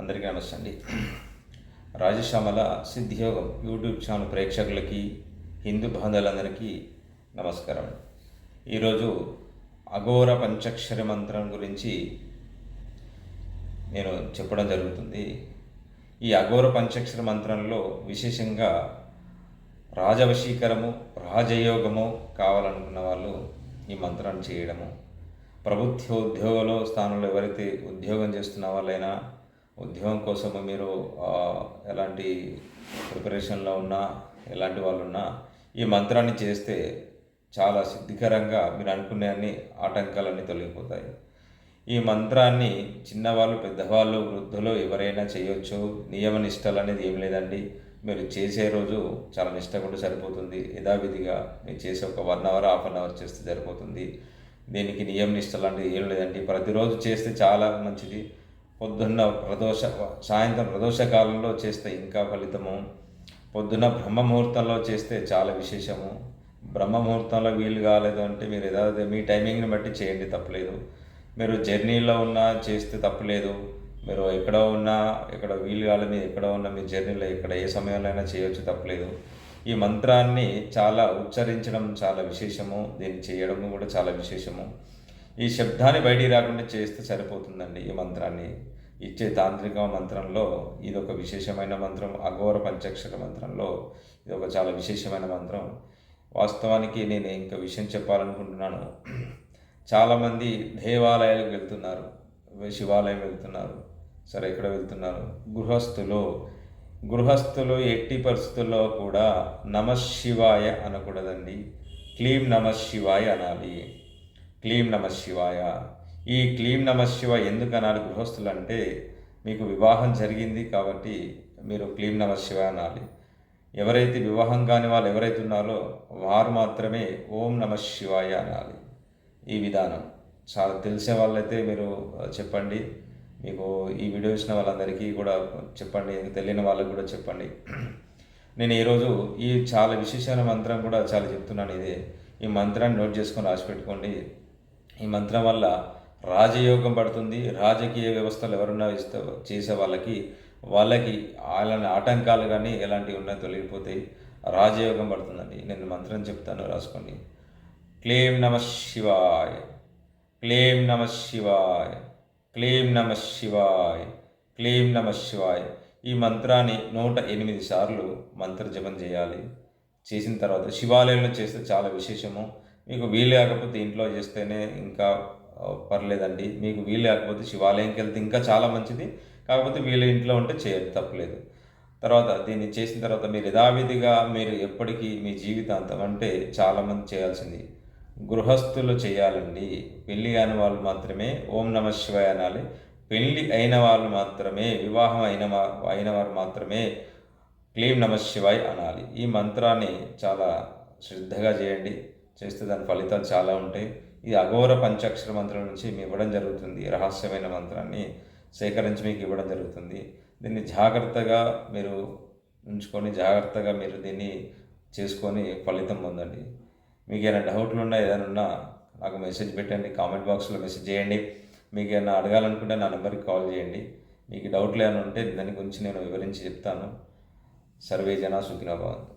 అందరికీ నమస్తే అండి. రాజశ్యామల సిద్ధియోగం యూట్యూబ్ ఛానల్ ప్రేక్షకులకి, హిందూ బాంధవులందరికీ నమస్కారం. ఈరోజు అఘోర పంచాక్షరి మంత్రం గురించి నేను చెప్పడం జరుగుతుంది. ఈ అఘోర పంచాక్షరి మంత్రంలో విశేషంగా రాజవశీకరము, రాజయోగము కావాలనుకున్న వాళ్ళు ఈ మంత్రాన్ని చేయడము, ప్రభుత్వ ఉద్యోగంలో స్థానంలో ఎవరైతే ఉద్యోగం చేస్తున్న వాళ్ళైనా, ఉద్యోగం కోసము మీరు ఎలాంటి ప్రిపరేషన్లో ఉన్నా, ఎలాంటి వాళ్ళు ఉన్నా ఈ మంత్రాన్ని చేస్తే చాలా సిద్ధికరంగా మీరు అనుకునే అన్ని ఆటంకాలన్నీ తొలగిపోతాయి. ఈ మంత్రాన్ని చిన్నవాళ్ళు, పెద్దవాళ్ళు, వృద్ధులు ఎవరైనా చేయొచ్చు. నియమ నిష్టలు అనేది ఏం లేదండి. మీరు చేసే రోజు చాలా నిష్టగా ఉంటే సరిపోతుంది. యథావిధిగా మీరు చేసే ఒక 1 అవర్, హాఫ్ అన్ అవర్ చేస్తే సరిపోతుంది. దీనికి నియమ నిష్టలు లాంటివి ఏం లేదండి. ప్రతిరోజు చేస్తే చాలా మంచిది. పొద్దున్న సాయంత్రం ప్రదోష కాలంలో చేస్తే ఇంకా ఫలితము. పొద్దున్న బ్రహ్మముహూర్తంలో చేస్తే చాలా విశేషము. బ్రహ్మముహూర్తంలో వీలు కాలేదు అంటే మీరు ఏదో మీ టైమింగ్ని బట్టి చేయండి, తప్పలేదు. మీరు జర్నీలో ఉన్నా చేస్తే తప్పలేదు. మీరు ఎక్కడో ఉన్నా, ఎక్కడ వీలు కాలేదు, మీరు ఎక్కడో ఉన్నా మీ జర్నీలో ఎక్కడ ఏ సమయంలో అయినా చేయవచ్చు, తప్పలేదు. ఈ మంత్రాన్ని చాలా ఉచ్చరించడం చాలా విశేషము. దీన్ని చేయడం కూడా చాలా విశేషము. ఈ శబ్దాన్ని బయటికి రాకుండా చేస్తే సరిపోతుందండి. ఈ మంత్రాన్ని ఇచ్చే తాంత్రిక మంత్రంలో ఇది ఒక విశేషమైన మంత్రం. అఘోర పంచాక్షర మంత్రంలో ఇది ఒక చాలా విశేషమైన మంత్రం. వాస్తవానికి నేను ఇంకా విషయం చెప్పాలనుకుంటున్నాను. చాలామంది దేవాలయాలకు వెళ్తున్నారు, శివాలయం వెళ్తున్నారు. సరే, ఎక్కడ వెళ్తున్నారు? గృహస్థులు ఎట్టి పరిస్థితుల్లో కూడా నమశివాయ అనకూడదండి. క్లీం నమశివాయ అనాలి. క్లీం నమశివాయ. ఈ క్లీం నమశివాయ ఎందుకు అనాలి గృహస్థులు అంటే, మీకు వివాహం జరిగింది కాబట్టి మీరు క్లీం నమశివాయ అనాలి. ఎవరైతే వివాహం కాని వాళ్ళు ఎవరైతే ఉన్నారో వారు మాత్రమే ఓం నమశివాయ అనాలి. ఈ విధానం చాలా తెలిసే వాళ్ళైతే మీరు చెప్పండి. మీకు ఈ వీడియో ఇచ్చిన వాళ్ళందరికీ కూడా చెప్పండి, తెలియని వాళ్ళకి కూడా చెప్పండి. నేను ఈరోజు ఈ చాలా విశేషమైన మంత్రం కూడా చాలా చెప్తున్నాను. ఈ మంత్రాన్ని నోట్ చేసుకొని రాసిపెట్టుకోండి. ఈ మంత్రం వల్ల రాజయోగం పడుతుంది. రాజకీయ వ్యవస్థలు ఎవరున్నా చేసే వాళ్ళకి అలాంటి ఆటంకాలు కానీ ఎలాంటివి ఉన్నాయో తొలగిపోతాయి. రాజయోగం పడుతుందండి. నేను మంత్రం చెప్తాను, రాసుకోండి. క్లీం నమః శివాయ, క్లీం నమః శివాయ, క్లీం నమః శివాయ, క్లీం నమః శివాయ. ఈ మంత్రాన్ని 108 సార్లు మంత్ర జపం చేయాలి. చేసిన తర్వాత శివాలయంలో చేస్తే చాలా విశేషము. మీకు వీలు కాకపోతే ఇంట్లో చేస్తేనే ఇంకా పర్లేదండి. మీకు వీలు కాకపోతే శివాలయంకి వెళ్తే ఇంకా చాలా మంచిది. కాకపోతే వీళ్ళు ఇంట్లో ఉంటే చేయదు, తప్పలేదు. తర్వాత దీన్ని చేసిన తర్వాత మీరు యథావిధిగా మీరు ఎప్పటికీ మీ జీవితాంతం అంటే చాలామంది చేయాల్సింది గృహస్థులు చేయాలండి. పెళ్ళి కాని వాళ్ళు మాత్రమే ఓం నమః శివాయ అనాలి. పెళ్ళి అయిన వాళ్ళు మాత్రమే, వివాహం అయిన వారు మాత్రమే క్లీం నమః శివాయ అనాలి. ఈ మంత్రాన్ని చాలా శ్రద్ధగా చేయండి. చేస్తే దాని ఫలితాలు చాలా ఉంటాయి. ఇది అఘోర పంచాక్షర మంత్రం నుంచి మీకు ఇవ్వడం జరుగుతుంది. రహస్యమైన మంత్రాన్ని సేకరించి మీకు ఇవ్వడం జరుగుతుంది. దీన్ని జాగ్రత్తగా మీరు ఉంచుకొని, జాగ్రత్తగా మీరు దీన్ని చేసుకొని ఫలితం పొందండి. మీకు ఏమైనా డౌట్లు ఉన్నా, ఏదైనా ఉన్నా నాకు మెసేజ్ పెట్టండి, కామెంట్ బాక్స్లో మెసేజ్ చేయండి. మీకు ఏమైనా అడగాలనుకుంటే నా నెంబర్కి కాల్ చేయండి. మీకు డౌట్లు ఏమైనా ఉంటే దాని గురించి నేను వివరించి చెప్తాను. సర్వే జనా సుఖినో భవంతు.